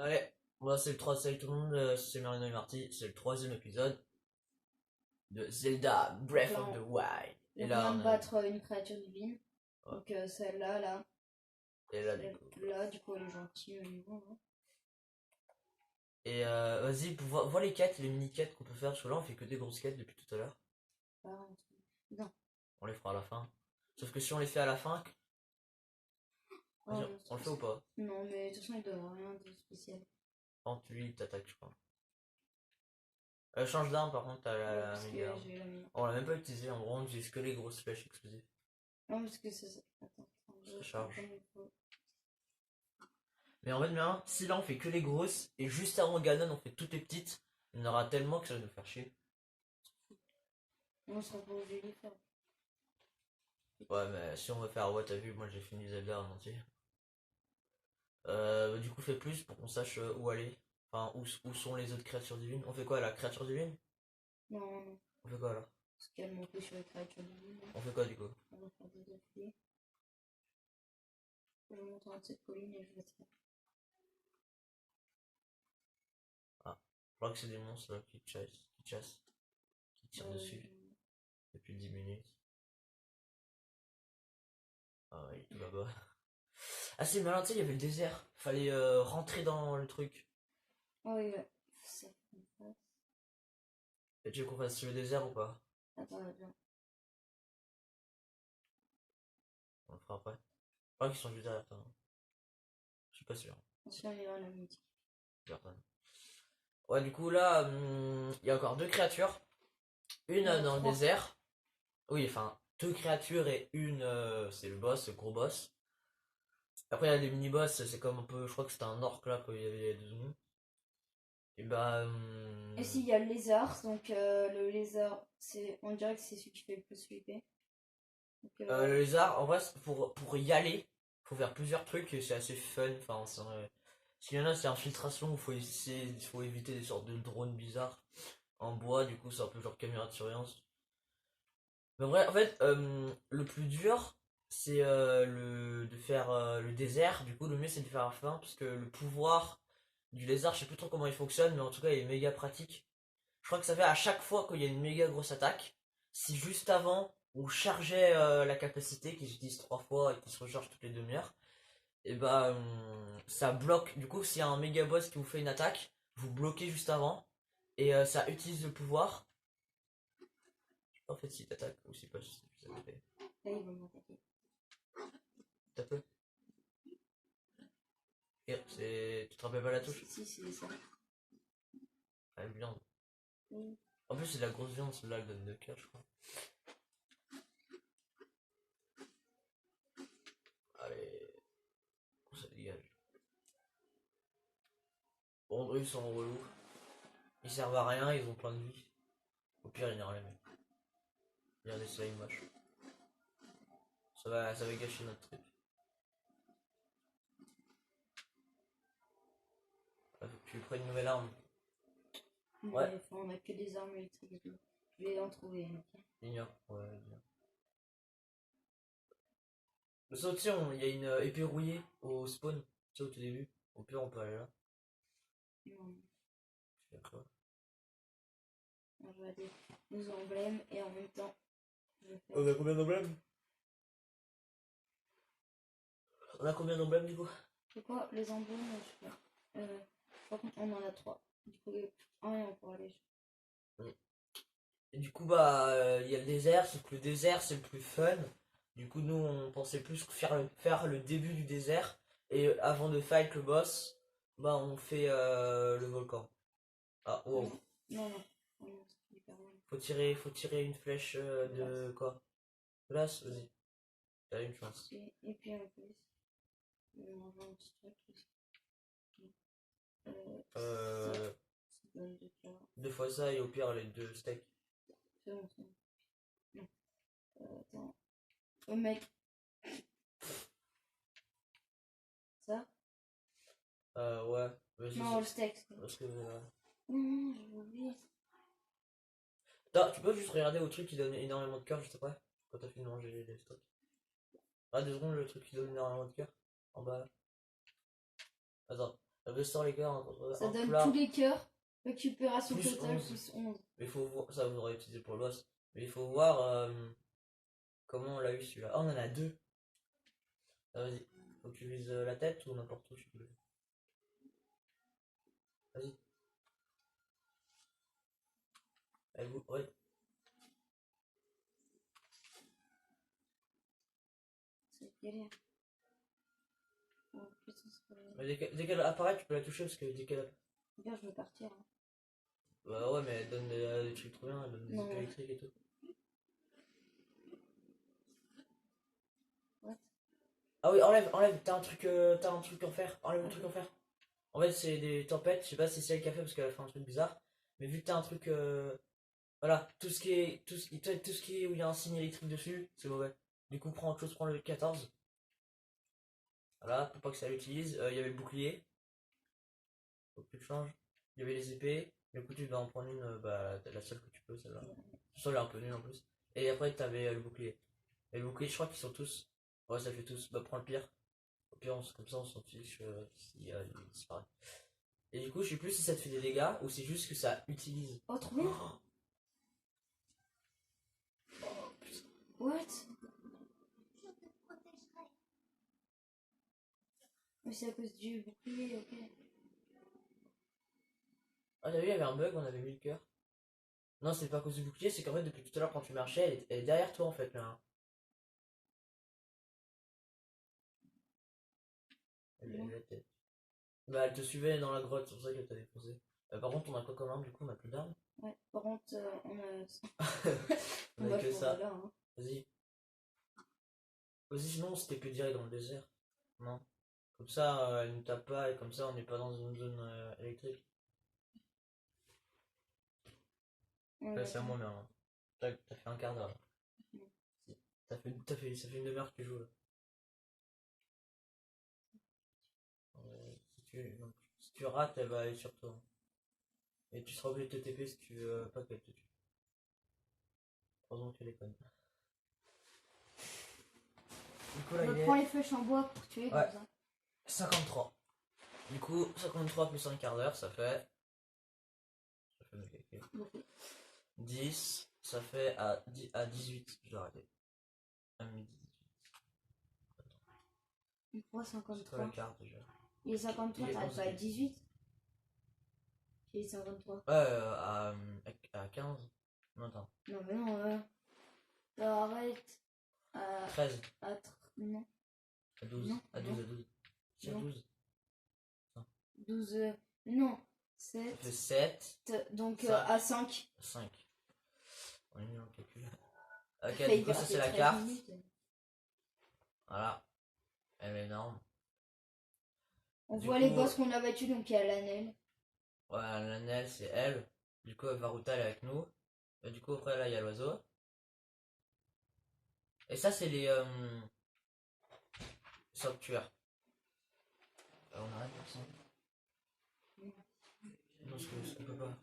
Allez, moi c'est le 3, salut tout le monde, c'est Marino et Marty, c'est le troisième épisode de Zelda Donc Breath là, of the Wild. Et on là, vient on de a... battre une créature divine. Ouais. Donc celle-là, là. Et là, du coup. Là, du coup, elle est gentille au niveau. Hein. Et vas-y, vois les quêtes, les mini-quêtes qu'on peut faire, parce que là on fait que des grosses quêtes depuis tout à l'heure. Non. On les fera à la fin. Sauf que si on les fait à la fin, Oh, vas-y, non, on le fait ou pas? non, mais de toute façon, il doit y avoir rien de spécial. Quand lui il t'attaque, je crois. Change d'arme par contre, t'as Ouais, la parce que méga arme. j'ai la mienne. On l'a même pas utilisé, en gros on utilise que les grosses flèches explosives. Non, parce que c'est ça. Attends, Ça charge. comme il faut. Mais en fait, bien, si là on fait que les grosses, et juste avant Ganon on fait toutes les petites, il y en aura tellement que ça va nous faire chier. On sera pas obligé de les faire. Ouais, mais si on veut faire, ouais, t'as vu, moi j'ai fini Zelda en entier. Du coup, fais plus pour qu'on sache où aller. Enfin, où sont les autres créatures divines. On fait quoi, la créature divine? Non, non. On fait quoi là? Parce qu'elle monte sur les créatures divines. On fait quoi du coup? On va faire des afflux. Je monte en haut de cette colline et je vais te faire. Ah, je crois que c'est des monstres là, qui chassent, qui tirent dessus depuis 10 minutes. Ah, il est tout là-bas. Ah, c'est malin, tu sais, il y avait le désert. Fallait rentrer dans le truc. Oh, oui, ouais. Ça, on passe. Et tu veux qu'on fasse le désert ou pas? Attends, viens. On le fera après. Je crois qu'ils sont juste derrière toi. Je suis pas sûr. Attention, il est dans la mythique. Personne. Ouais, du coup, là, il y a encore deux créatures. Une dans le Trois. désert. Oui, enfin, deux créatures et une, c'est le boss, le gros boss. Après, il y a des mini-boss, c'est comme un peu, je crois que c'était un orc là, quand il y avait les deux zombies. Et bah, Et s'il y a le lézard, donc le lézard, on dirait que c'est celui qui fait le plus flipper. Donc, le lézard, en vrai, pour y aller, faut faire plusieurs trucs et c'est assez fun. Enfin, s'il y en a, c'est infiltration, il faut éviter des sortes de drones bizarres en bois, du coup, c'est un peu genre caméra de surveillance. Mais vrai, en fait, le plus dur, c'est de faire le désert. Du coup, le mieux, c'est de faire à la fin, parce que le pouvoir du lézard, je sais plus trop comment il fonctionne, mais en tout cas, il est méga pratique. Je crois que ça fait à chaque fois qu'il y a une méga grosse attaque, si juste avant, on chargeait la capacité, qui s'utilise 3 fois et qui se recharge toutes les demi-heures, et bah, ça bloque. Du coup, s'il y a un méga boss qui vous fait une attaque, vous bloquez juste avant, et ça utilise le pouvoir. En fait, si t'attaques ou si pas, je sais plus ça fait. là, ils vont m'attaquer. T'as peu. Et tu te rappelles pas la touche? Si, c'est ça. Ah, viande. Oui. En plus, c'est de la grosse viande, celle-là, elle donne 2 cœurs, je crois. Allez, ça dégage. Bon, eux, ils sont relous. Ils servent à rien, ils ont plein de vie. Au pire, ils n'y rien. Il y a des slime moches. Ça va gâcher notre truc. Faut que tu prennes une nouvelle arme. Ouais. Mais, enfin, on a que des armes électriques. Je vais en trouver une. Ok. Ignore. Ouais, ignore. Le saut, tu sais, il y a une épée rouillée au spawn. Tu sais, au tout début. Au pire, on peut aller là. Non, Tu fais quoi? on va aller nos emblèmes et en même temps, je vais faire. On a combien d'emblèmes? On a combien d'emblèmes du coup? C'est quoi les emblèmes? Je sais pas. Par contre, on en a trois. Du coup, un et on pourra aller. Et du coup, bah, il y a le désert, sauf que le désert c'est le plus fun. Du coup, nous on pensait plus faire le début du désert. Et avant de fight le boss, bah, on fait le volcan. Ah, wow. Non, non. Oh non, c'est hyper loin. Faut tirer une flèche de quoi? Glace, vas-y. T'as une chance. Et puis en plus, je vais manger un petit truc aussi. Ça, Euh, ça donne 2 cœurs. 2 fois ça et au pire les 2 steaks. C'est bon, c'est bon. Non. Attends. Oh mec. Ça? Ouais. Vas-y. Non, le steak. Parce que, Non, j'ai oublié. tu peux juste regarder au truc qui donne énormément de cœur juste après? Quand t'as fini de manger les steaks. Ah, 2 secondes, le truc qui donne énormément de cœur. En bas là. Attends. Restaure les cœurs, Ça un donne plat. tous les cœurs. Récupération Plus totale 11. plus 11. Mais il faut voir, ça vous aurez utilisé pour le boss. Mais il faut voir comment on l'a eu celui-là. Ah, on en a deux. Ah, vas-y. Faut que tu vises la tête ou n'importe où tu peux. Vas-y. Allez, vous, ouais. C'est galère. Oh putain, c'est pas Mais dès qu'elle apparaît, tu peux la toucher parce que dès qu'elle. bien, je veux partir. Hein. Bah ouais, mais elle donne des trucs trop bien, elle donne des Non. épées électriques et tout. What? Ah oui, enlève, t'as un truc en fer, enlève le truc en fer. En fait, c'est des tempêtes, je sais pas si c'est elle qui a fait parce qu'elle a fait un truc bizarre, mais vu que t'as un truc, voilà, tout ce qui est où il y a un signe électrique dessus, c'est mauvais. Du coup, prends autre chose, prends le 14. Voilà, pour pas que ça l'utilise. Il y avait le bouclier, faut que tu le changes. Il y avait les épées, du coup, tu dois en prendre une, bah, la seule que tu peux, celle-là. Celle est un peu nulle en plus. Et après, t'avais le bouclier. Et le bouclier, je crois qu'ils sont tous. Ouais, ça fait tous. Bah, prends le pire. Au pire, comme ça, on s'en fiche si il disparaît. Et du coup, je sais plus si ça te fait des dégâts ou c'est juste que ça utilise. Oh, trop bien. What? Mais c'est à cause du bouclier, ok. Ah, t'as vu, il y avait un bug, on avait mis le cœur. Non, c'est pas à cause du bouclier, c'est qu'en fait, depuis tout à l'heure, quand tu marchais, elle est derrière toi en fait là. Hein. Elle était- Bah, elle te suivait dans la grotte, c'est pour ça qu'elle t'a défoncé. Par contre, on a quoi comme arme du coup? On a plus d'armes. Ouais, par contre, on a. On On a va que ça. là, hein. Vas-y. Vas-y, sinon, on s'était que direct dans le désert. Non. Comme ça, elle ne tape pas et comme ça, on n'est pas dans une zone électrique. Ouais, Là, c'est à attends. moi, mais hein. T'as fait un quart d'heure. Là. Si. Ça fait une demi-heure que tu joues là. Donc, si tu rates, elle va aller sur toi. Et tu seras obligé de te TP si tu veux pas qu'elle te tue. Heureusement que tu déconnes. Du coup, là, il Prends est les flèches en bois pour tuer Ouais. comme ça. 53. Du coup, 53 plus un quart d'heure, ça fait. Ça fait mes calculs. Beaucoup. 10, ça fait à 18. Je dois arrêter. À midi 18. Pourquoi C'est quoi 53? la carte déjà? Il est 53, Il est t'arrêtes 11. pas à 18? Il est 53. Ouais, à 15. Non, attends. Non, mais non, t'arrêtes à. 13. Non. À 12. Non, À 12, non. à 12. C'est à Non. 12. 12. Non. Ça 7. fait 7. Donc Cinq. à 5. 5. On est nul en calcul. Ça Ok, fait du coup, ça c'est la 13 carte. minutes. Voilà. Elle est énorme. On Du voit coup, les boss qu'on a battus, donc il y a l'anel. Ouais, l'anel c'est elle. Du coup, Varuta elle est avec nous. Et du coup, après là, il y a l'oiseau. Et ça, c'est les sanctuaires. On arrête comme ça. Non, parce qu'on peut pas.